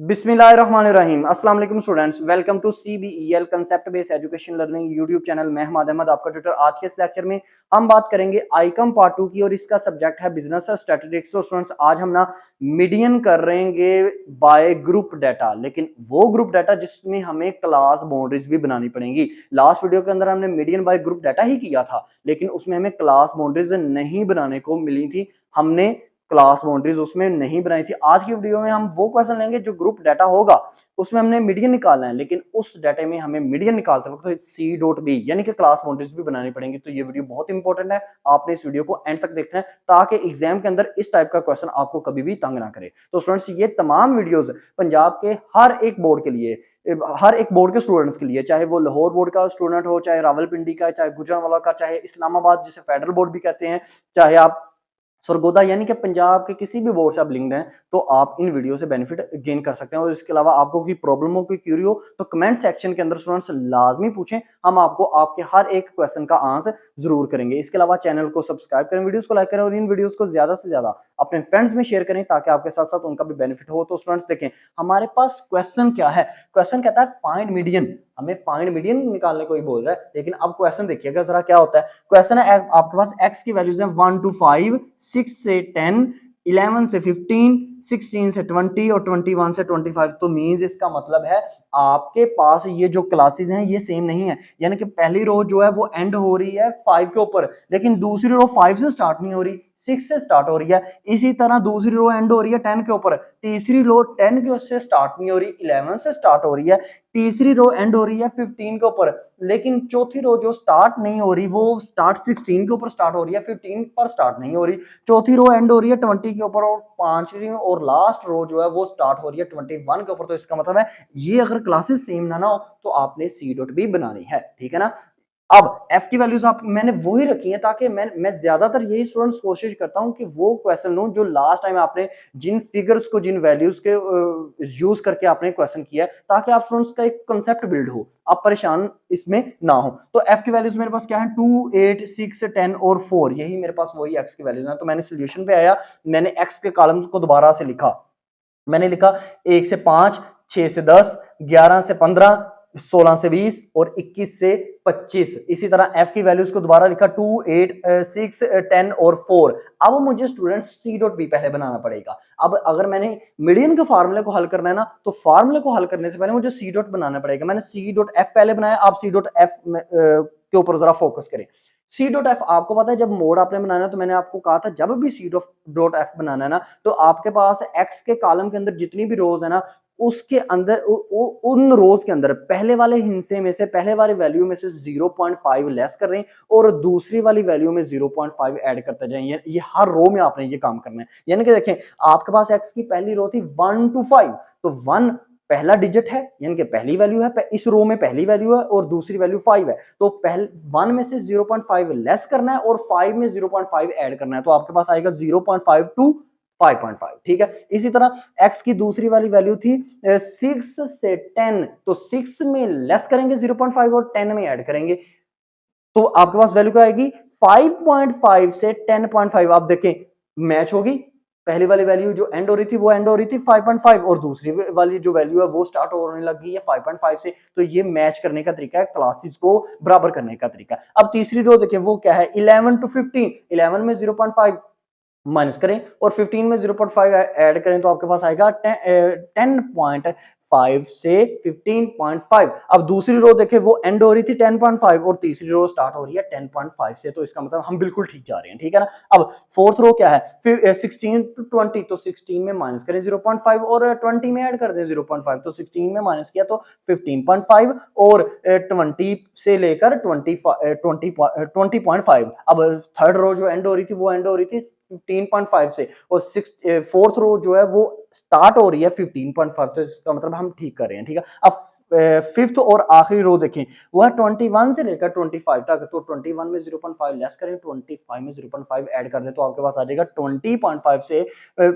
बिस्मिल्लाहिर्रहमानिर्रहीम। अस्सलाम वालेकुम students, welcome to CBEL concept based education learning YouTube channel. मैं हमाद अहमद आपका ट्यूटर। आज के इस लेक्चर में हम बात करेंगे आइकम पार्ट 2 की और इसका सब्जेक्ट है बिजनेस और स्टैटिस्टिक्स। तो स्टूडेंट्स आज हम ना मीडियन कर रहेंगे बाय ग्रुप डाटा, लेकिन वो ग्रुप डाटा जिसमें हमें क्लास बाउंड्रीज भी बनानी पड़ेंगी। लास्ट वीडियो के अंदर हमने मीडियन बाय ग्रुप डाटा ही किया था, लेकिन उसमें हमें क्लास बाउंड्रीज नहीं बनाने को मिली थी, हमने क्लास बाउंड्रीज उसमें नहीं बनाई थी। आज की वीडियो में हम वो क्वेश्चन लेंगे जो ग्रुप डाटा होगा उसमें हमने मीडियन निकालना है, लेकिन उस डाटा में हमें मीडियन निकालते वक्त सी डॉट बी यानी कि क्लास बाउंड्रीज भी बनानी पड़ेंगी। तो ये वीडियो बहुत इंपॉर्टेंट है, आपने इस वीडियो को एंड तक देखना है ताकि एग्जाम के अंदर इस टाइप का क्वेश्चन आपको कभी भी तंग ना करे। तो स्टूडेंट्स ये तमाम वीडियोस पंजाब के हर एक बोर्ड के लिए, हर एक बोर्ड के स्टूडेंट्स के लिए, चाहे वो लाहौर बोर्ड का स्टूडेंट हो, चाहे रावलपिंडी का, चाहे गुजरांवाला का, चाहे इस्लामाबाद जिसे फेडरल बोर्ड भी कहते हैं, चाहे आप सरगोदा यानी कि पंजाब के किसी भी बोर्ड से आप लिंक्ड हैं, तो आप इन वीडियो से बेनिफिट गेन कर सकते हैं। और इसके अलावा आपको कोई प्रॉब्लम हो, कोई क्यूरी हो, तो कमेंट सेक्शन के अंदर स्टूडेंट्स लाजमी पूछें, हम आपको आपके हर एक क्वेश्चन का आंसर जरूर करेंगे। इसके अलावा चैनल को सब्सक्राइब करें, वीडियोस को लाइक करें और इन वीडियोस को ज्यादा से ज्यादा अपने फ्रेंड्स में शेयर करें ताकि आपके साथ साथ उनका भी बेनिफिट हो। तो स्टूडेंट्स देखें हमारे पास क्वेश्चन क्या है। क्वेश्चन कहता है फाइंड मीडियन, हमें फाइंड मीडियन निकालने को ही बोल रहा है। लेकिन अब क्वेश्चन देखिएगा जरा क्या होता है। क्वेश्चन है आपके पास x की वैल्यूज है 1 to 5, 6 से 10, 11 से 15, 16 से 20 और 21 से 25। तो मींस इसका मतलब है आपके पास ये जो क्लासेस हैं ये सेम नहीं है, यानी कि पहली रो जो है वो एंड हो रही है 5 के ऊपर, लेकिन दूसरी रो 5 से स्टार्ट नहीं हो रही, 6 से स्टार्ट हो रही है। इसी तरह दूसरी रो एंड हो रही है 10 के ऊपर, तीसरी रो 10 के से स्टार्ट नहीं हो रही, 11 से स्टार्ट हो रही है। तीसरी रो एंड हो रही है 15 के ऊपर, लेकिन चौथी रो जो स्टार्ट नहीं हो रही वो स्टार्ट 16 के ऊपर स्टार्ट हो रही है, 15 पर स्टार्ट नहीं हो रही। चौथी रो एंड हो रही है 20 के ऊपर और पांचवी और लास्ट रो जो है वो स्टार्ट हो रही है 21 के ऊपर। तो इसका मतलब है ये अगर क्लासेस सेम ना हो तो आपने सी डॉट भी बनानी है, ठीक है ना। अब f की वैल्यूज आप मैंने वही रखी है ताकि मैं ज्यादातर यही स्टूडेंट्स कोशिश करता हूं कि वो क्वेश्चन लूं जो लास्ट टाइम आपने जिन फिगर्स को, जिन वैल्यूज के यूज करके आपने क्वेश्चन किया है, ताकि आप स्टूडेंट्स का एक कंसेप्ट बिल्ड हो, आप परेशान इसमें ना हो। तो f की वैल्यूज मेरे पास क्या है 2, 8, 6, 10 और 4, यही मेरे पास वही x की वैल्यूज है। तो मैंने सोल्यूशन पे आया, मैंने x के कॉलम्स को दोबारा से लिखा, मैंने लिखा 1 से 5, 6 से 10, 11 से 15, 16 से 20 और 21 से 25। इसी तरह f की वैल्यूज को दोबारा लिखा 2, 8, 6, 10 और 4। अब मुझे स्टूडेंट सी डॉट बी पहले बनाना पड़ेगा। अब अगर मैंने मीडियन के फार्मूले को हल करना है ना, तो फार्मूले को हल करने से पहले मुझे सी डॉट बनाना पड़ेगा। मैंने सी डॉट एफ पहले बनाया, आप सी डॉट एफ के ऊपर जरा फोकस करें। सी डॉट एफ आपको पता है जब मोड आपने बनाना है, तो मैंने आपको कहा था जब भी सी डॉट एफ बनाना है ना, तो आपके पास एक्स के कॉलम के अंदर जितनी भी रोज है ना, उसके अंदर उन रोज के अंदर पहले वाले हिस्से में से, पहले वाली वैल्यू में से 0.5 लेस कर रहे हैं और दूसरी वाली वैल्यू में 0.5 ऐड करते जाएं। ये हर रो में आपने ये काम करना है। यानी कि देखें आपके पास एक्स की पहली रो थी 1 to 5, तो 1 पहला डिजिट है यानी कि पहली वैल्यू है, इस रो में पहली वैल्यू है और दूसरी वैल्यू 5 है। तो पहले 1 में से 0.5 लेस करना है और 5 में 0.5 ऐड करना है, तो आपके पास आएगा 0.5 टू 5.5, ठीक है। इसी तरह x की दूसरी वाली वैल्यू थी 6 से 10, तो 6 में लेस करेंगे 0.5 और 10 में ऐड करेंगे, तो आपके पास वैल्यू क्या आएगी 5.5 से 10.5। आप देखें मैच होगी, पहली वाली वैल्यू जो एंड हो रही थी वो एंड हो रही थी 5.5 और दूसरी वाली जो वैल्यू है वो स्टार्ट होने लगी है 5.5 से। तो ये मैच करने का तरीका है, क्लासेस को बराबर करने का तरीका है। अब तीसरी रो देखें वो क्या है 11 to 15, 11 में 0.5 माइनस करें और 15 में 0.5 ऐड करें, तो आपके पास आएगा 10.5 से 15.5। अब दूसरी रो देखें वो एंड हो रही थी 10.5 और तीसरी रो स्टार्ट हो रही है 10.5 से, तो इसका मतलब हम बिल्कुल ठीक जा रहे हैं, ठीक है ना। अब फोर्थ रो क्या है फिर 16 to 20, तो 16 में माइनस करें 0.5 और 20 में ऐड कर दें 0.5, तो 16 में माइनस किया तो 15.5 और 20 से लेकर 20.5। अब थर्ड रो जो एंड हो रही थी वो एंड हो रही थी 15.5 से और फोर्थ रो जो है वो स्टार्ट हो रही है 15.5, तो इसका मतलब हम ठीक कर रहे हैं, ठीक है। अब फिफ्थ और आखिरी रो देखें वो है 21 से लेकर 25 तक, तो 21 में 0.5 लेस करें, 25 में 0.5 ऐड कर दें, तो आपके पास आ जाएगा 20.5 से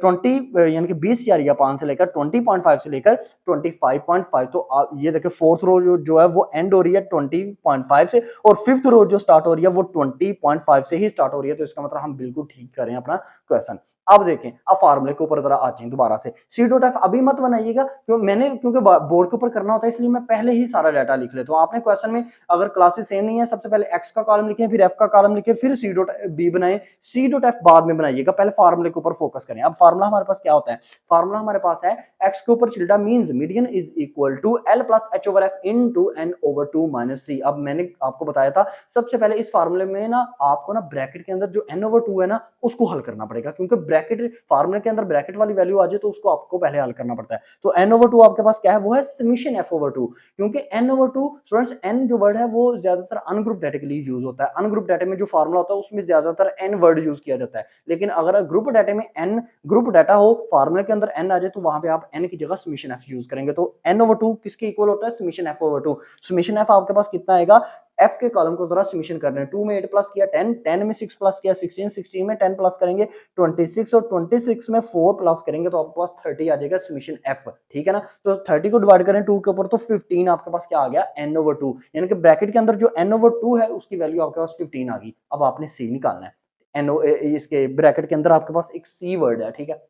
20 यानी कि 20 या 5 से लेकर 20.5 से लेकर 25.5। तो आप ये देखें फोर्थ रो जो है वो एंड हो रही है 20.5 से और फिफ्थ रो जो स्टार्ट हो रही है वो 20.5 से ही स्टार्ट हो रही है, तो इसका मतलब हम बिल्कुल ठीक कर रहे हैं अपना क्वेश्चन। अब देखें, अब फार्मूले के ऊपर जरा आते हैं दोबारा से। सी डॉट एफ अभी मत बनाइएगा, क्योंकि बोर्ड के ऊपर करना होता है, इसलिए मैं पहले ही सारा डाटा लिख लेता हूँ। आपने क्वेश्चन में अगर क्लासेस सेम नहीं है, सबसे पहले एक्स का कॉलम लिखें, फिर एफ का कॉलम लिखें, फिर सी डॉट बी बनाए, सी डॉट एफ बाद में बनाइएगा, पहले फार्मूले के ऊपर फोकस करें। अब फार्मूला हमारे पास क्या होता है? फार्मूला हमारे पास है एक्स के ऊपर चिल्ड्रा means median is equal to L plus h over f into n over 2 minus C. अब मैंने आपको बताया था सबसे पहले इस फार्मूले में ना आपको ना ब्रैकेट के अंदर जो एन ओवर 2 है ना उसको हल करना पड़ेगा, क्योंकि ब्रैकेट फार्मूले के अंदर ब्रैकेट वाली वैल्यू आ जाए तो उसको आपको पहले हल करना पड़ता है। तो एन ओवर 2 आपके पास क्या है? वो है समीशन एफ ओवर 2, क्योंकि एन ओवर 2 स्टूडेंट्स एन जो वर्ड है वो ज्यादातर अनग्रुप डाटा के लिए यूज होता है। अनग्रुप डाटा में जो फार्मूला होता है उसमें ज्यादातर एन वर्ड यूज किया जाता है, लेकिन अगर ग्रुप डाटा में एन ग्रुप डाटा हो, फार्मूले के अंदर एन आ जाए, तो वहां पे आप एन की जगह समीशन एफ यूज करेंगे। तो एन ओवर 2 किसके इक्वल होता है? Summation f over 2। Summation F आपके पास कितना आएगा? एफ के कॉलम को जरा समीशन करना है। 2 में 8 प्लस किया 10, 10 में 6 प्लस किया 16, 16 में 10 प्लस करेंगे 26, और 26 में 4 प्लस करेंगे तो आपके पास 30 आ जाएगा समीशन एफ। ठीक है ना? तो 30 को डिवाइड करें 2 के ऊपर तो 15 आपके पास क्या आ गया? N over 2। यानी कि ब्रैकेट के अंदर जो एन ओवर 2 है उसकी वैल्यू आपके पास 15 आ गई। अब आपने सी निकालना है। एन इसके ब्रैकेट के अंदर आपके पास एक सी वर्ड है। ठीक है,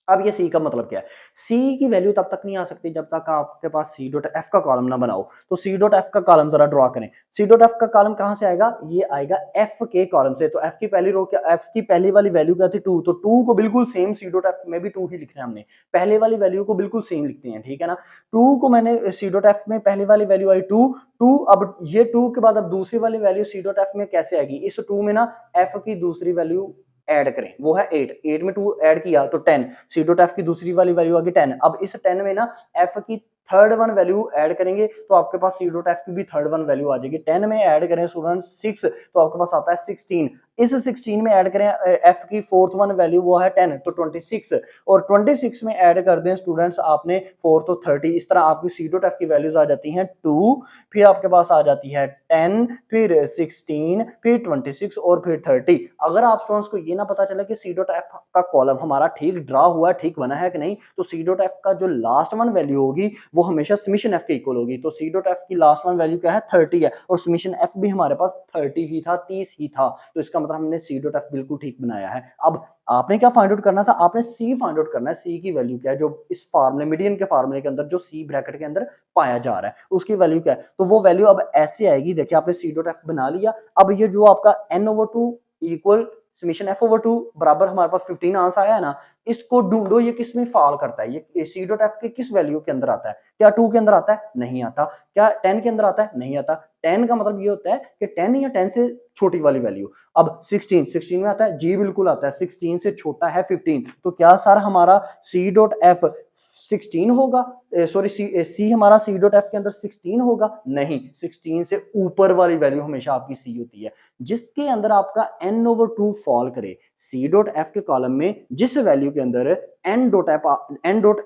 अब ये सी का मतलब क्या है? सी की वैल्यू तब तक नहीं आ सकती जब तक आपके पास सी डॉट एफ का कॉलम ना बनाओ। तो सी डॉट एफ का कॉलम जरा ड्रॉ करें। सी डॉट एफ का कॉलम कहां से आएगा? ये आएगा एफ के कॉलम से। तो एफ की पहली रो क्या? एफ की पहली वाली वैल्यू क्या थी? 2। तो 2 को बिल्कुल सेम सी डॉट एफ में भी 2 ही लिखना है हमने, पहले वाली वैल्यू को बिल्कुल सेम लिखते हैं। ठीक है ना? 2 को मैंने सी डॉट एफ में पहली वाली वैल्यू आई 2, 2। अब ये 2 के बाद अब दूसरी वाली वैल्यू सी डॉट एफ में कैसे आएगी? इस 2 में ना एफ की दूसरी वैल्यू ऐड करें, वो है 8, 8 में 2 ऐड किया तो 10, सी डॉट एफ की दूसरी वाली वैल्यू आ गई 10। अब इस 10 में ना एफ की थर्ड वन वैल्यू ऐड करेंगे तो आपके पास सी डॉट एफ की भी थर्ड वन वैल्यू आ जाएगी। 10 में ऐड करें स्टूडेंट 6 तो आपके पास आता है 16। इस 16 में ऐड करें एफ की फोर्थ वन वैल्यू, वो है 10 तो 26, और 26 में ऐड कर दें स्टूडेंट्स आपने 4 तो 30। इस तरह आपकी सी डॉट एफ की वैल्यूज आ जाती हैं 2, फिर आपके पास आ जाती है 10, फिर 16, फिर 26 और फिर 30। अगर आप स्टूडेंट्स को ये ना पता चले कि सी डॉट एफ का कॉलम हमारा ठीक ड्रा हुआ, ठीक बना है कि नहीं, तो सी डॉट एफ का जो लास्ट वन वैल्यू होगी वो हमेशा समीशन एफ के इक्वल होगी। तो सी डॉट एफ की लास्ट वन वैल्यू क्या है? 30 है, और समीशन एफ भी हमारे पास 30 ही था, 30 ही था। तो इसका मतलब हमने सी डॉट एफ बिल्कुल ठीक बनाया है। अब आपने क्या फाइंड आउट करना था? आपने सी फाइंड आउट करना है। सी की वैल्यू क्या है जो इस फार्मूले मीडियन के फार्मूले के अंदर जो सी ब्रैकेट के अंदर पाया जा रहा है उसकी वैल्यू क्या है? तो वो वैल्यू अब ऐसे आएगी। देखिए आपने सी डॉट एफ बना लिया। अब ये जो आपका n over 2 equal summation f over 2 बराबर हमारे पास 15 आंसर आया है ना, इसको ढूंढो ये किस में फॉल करता है, ये सी डॉट एफ के किस वैल्यू के अंदर आता है? क्या 2 के अंदर आता है? नहीं आता। क्या 10 के अंदर आता है? नहीं आता। 10 का मतलब ये होता है कि 10 या 10 से छोटी वाली वैल्यू। अब 16 में आता है? जी बिल्कुल आता है। 16 से छोटा है 15। तो क्या सर हमारा सी डॉट एफ 16 होगा? सॉरी, सी हमारा सी डॉट एफ के अंदर 16 होगा? नहीं, 16 से ऊपर वाली वैल्यू हमेशा आपकी सी होती है। जिसके अंदर आपका एन ओवर 2 फॉल करे, सी डॉट एफ के कॉलम में जिस वैल्यू के अंदर एन डॉट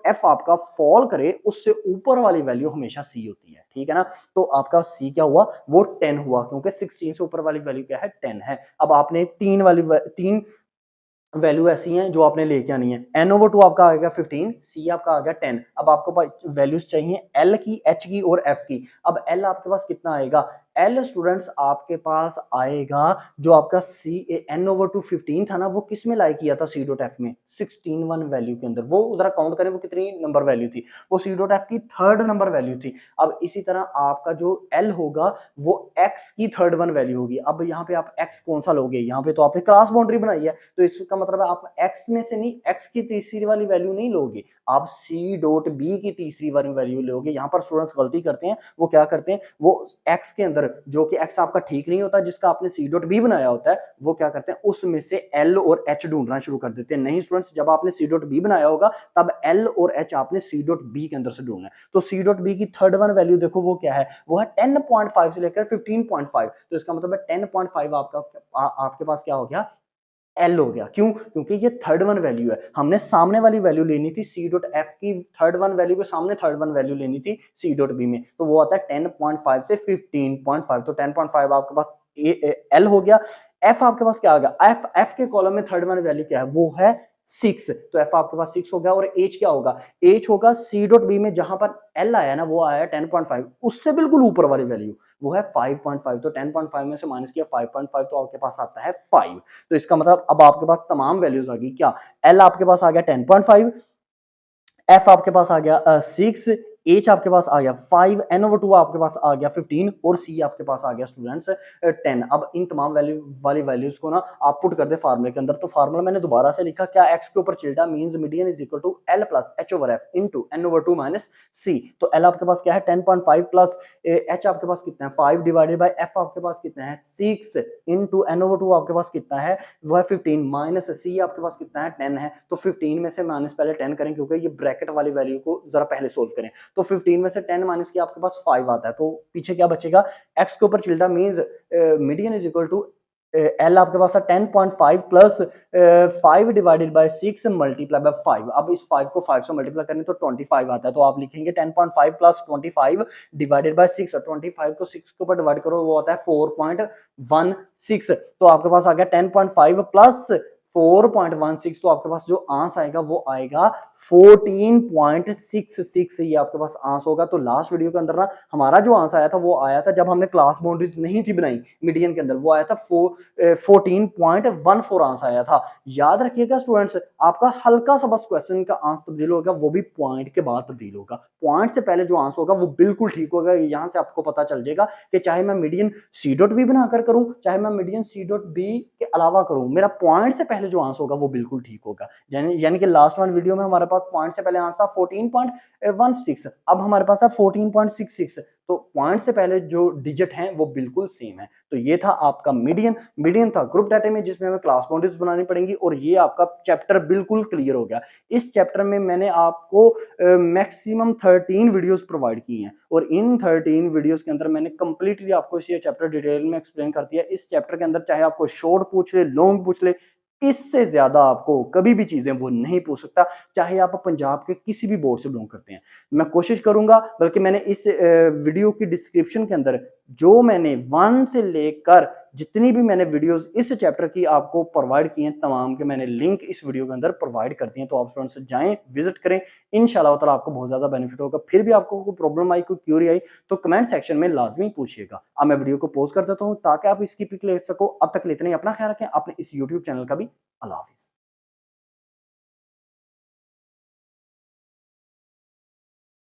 एफ आपका फॉल करे, उससे ऊपर वाली वैल्यू हमेशा सी होती है। ठीक है ना? तो आपका सी क्या हुआ? वो 10 हुआ, क्योंकि 16 से ऊपर वाली वैल्यू क्या है? 10 है। अब आपने तीन वैल्यू ऐसी हैं जो आपने लेके आनी है। एन ओवर 2 आपका आ गया 15, सी आपका आ गया 10। अब आपको वैल्यूज चाहिए एल की, एच की और एफ की। अब एल आपके पास कितना आएगा? एल स्टूडेंट्स आपके पास आएगा जो आपका सी एन ओवर 2 15 था ना, वो किस में लाई किया था? सी डॉट एफ में 16 वन वैल्यू के अंदर। वो जरा काउंट करें वो कितनी नंबर वैल्यू थी? वो सी डॉट एफ की थर्ड नंबर वैल्यू थी। अब इसी तरह आपका जो एल होगा वो एक्स की थर्ड वन वैल्यू होगी। अब यहाँ पे आप एक्स कौन सा लोगे? यहाँ पे तो आपने क्लास बाउंड्री बनाई है, तो इसका मतलब है आप एक्स में से नहीं, एक्स की तीसरी वाली वैल्यू नहीं लोगे, आप सी डॉट बी की तीसरी वाली वैल्यू लोगे। यहाँ पर स्टूडेंट्स गलती करते हैं, वो क्या करते हैं, वो एक्स के अंदर जो कि एक्स आपका ठीक नहीं होता, जिसका आपने सी डॉट बी बनाया होता है, वो क्या करते हैं उसमें से एल और एच ढूंढना शुरू कर देते हैं। नहीं स्टूडेंट्स, जब आपने सी डॉट बी बनाया होगा तब एल और एच आपने सी डॉट बी के अंदर से ढूंढना है। तो सी डॉट बी की थर्ड वन वैल्यू देखो वो क्या है? वो है 10.5 से लेकर 15.5। तो इसका मतलब है 10.5 आपके पास क्या हो गया? एल हो गया। क्यों? क्योंकि ये थर्ड वन वैल्यू है, हमने सामने वाली वैल्यू लेनी थी सी डॉट एफ की थर्ड वन वैल्यू के सामने थर्ड वन वैल्यू लेनी थी सी डॉट बी में, तो वो आता है 10.5 से 15.5। तो 10.5 आपके पास एल हो गया। एफ आपके पास क्या आ गया? एफ के कॉलम में थर्ड वन वैल्यू क्या है? वो है 6। तो एफ आपके पास 6 हो गया। और एच क्या होगा? एच होगा सी डॉट बी में जहां पर एल आया ना, वो आया 10.5, उससे बिल्कुल ऊपर वाली वैल्यू। वो है 5.5। तो 10.5 में से माइनस किया 5.5 तो आपके पास आता है 5। तो इसका मतलब अब आपके पास तमाम वैल्यूज आ गई। क्या एल आपके पास आ गया 10.5, एफ आपके पास आ गया 6, एच आपके पास आ गया 5, NO2 आपके पास आ गया 15 और सी आपके पास आ गया स्टूडेंट्स 10। अब इन तमाम वैल्यू वाली वैल्यूज को ना आप पुट कर दे फार्मूले के अंदर। तो फार्मूला मैंने दोबारा से लिखा, क्या एक्स के ऊपर चिल्डा means median is equal to L plus h over f into n over 2 minus C. तो एल आपके पास क्या है 10.5 प्लस एच आपके पास कितना है 5 डिवाइडेड बाय एफ आपके पास कितना है 6 इनटू एन ओवर 2 आपके पास कितना है वो है 15 माइनस सी आपके पास कितना है 10 है। तो 15 में से माइनस पहले 10 करें क्योंकि ये ब्रैकेट वाली वैल्यू को जरा पहले सोल्व करें। तो 15 में से 10 माइनस किया आपके पास 5 आता है। तो पीछे क्या बचेगा, एक्स के ऊपर चिल्डा means median is equal to L आपके पास था 10.5 plus 5 divided by 6 multiply by 5। अब इस 5 को 5 से मल्टीप्लाई करें तो 25 आता है। तो आप लिखेंगे 10.5 प्लस 25 डिवाइडेड बाय 6 और 25 को 6 के ऊपर डिवाइड करो वो आता है 4.16। तो आपके पास आ गया 10.5 प्लस 4.16। तो आपके पास जो आंसर आएगा वो आएगा 14.66। ये आपके पास आंसर होगा। तो लास्ट वीडियो के अंदर ना हमारा जो आंसर आया था वो आया था जब हमने क्लास बाउंड्रीज नहीं थी बनाई मीडियन के अंदर, वो आया था 14.14 आंसर आया था। याद रखिएगा स्टूडेंट्स, आपका हल्का सा बस क्वेश्चन का आंसर तब्दील होगा, वो भी पॉइंट के बाद तब्दील होगा। पॉइंट से पहले जो आंसर होगा वो बिल्कुल ठीक होगा। यहां से आपको पता चल जाएगा कि चाहे मैं मीडियन सी डॉट बी बनाकर करूं चाहे मैं मीडियन सी डॉट बी के अलावा करूं, मेरा पॉइंट से पहले जो आंसर होगा वो बिल्कुल ठीक होगा। यानी कि लास्ट वन वीडियो में हमारे पास पॉइंट से पहले आंसर था 14.16, अब हमारे पास है 14.66। तो पॉइंट से पहले जो डिजिट हैं वो बिल्कुल सेम है। तो ये था आपका मीडियन था ग्रुप डाटा में जिसमें हमें क्लास बाउंड्रीज बनानी पड़ेंगी और ये आपका चैप्टर बिल्कुल क्लियर हो गया। इस चैप्टर में मैंने आपको मैक्सिमम 13 वीडियोस प्रोवाइड की हैं और इन 13 वीडियोस के अंदर मैंने कंप्लीटली आपको ये चैप्टर डिटेल में एक्सप्लेन कर दिया। इस चैप्टर के अंदर चाहे आपको शॉर्ट पूछ ले लॉन्ग पूछ ले, इससे ज्यादा आपको कभी भी चीजें वो नहीं पूछ सकता, चाहे आप पंजाब के किसी भी बोर्ड से बिलोंग करते हैं। मैं कोशिश करूंगा, बल्कि मैंने इस वीडियो की डिस्क्रिप्शन के अंदर जो मैंने 1 से लेकर जितनी भी मैंने वीडियोस इस चैप्टर की आपको प्रोवाइड की हैं तमाम के मैंने लिंक इस वीडियो के अंदर प्रोवाइड कर दिए हैं। तो आप स्टूडेंट्स जाएं विजिट करें, इंशाल्लाह ताला आपको बहुत ज्यादा बेनिफिट होगा। फिर भी आपको कोई प्रॉब्लम आई कोई क्यूरी आई तो कमेंट सेक्शन में लाजमी पूछिएगा। अब मैं वीडियो को पॉज कर देता हूं ताकि आप इसकी पिक ले सको। अब तक इतना ही, अपना ख्याल रखें, अपने इस यूट्यूब चैनल का भी। अल्लाह हाफिज।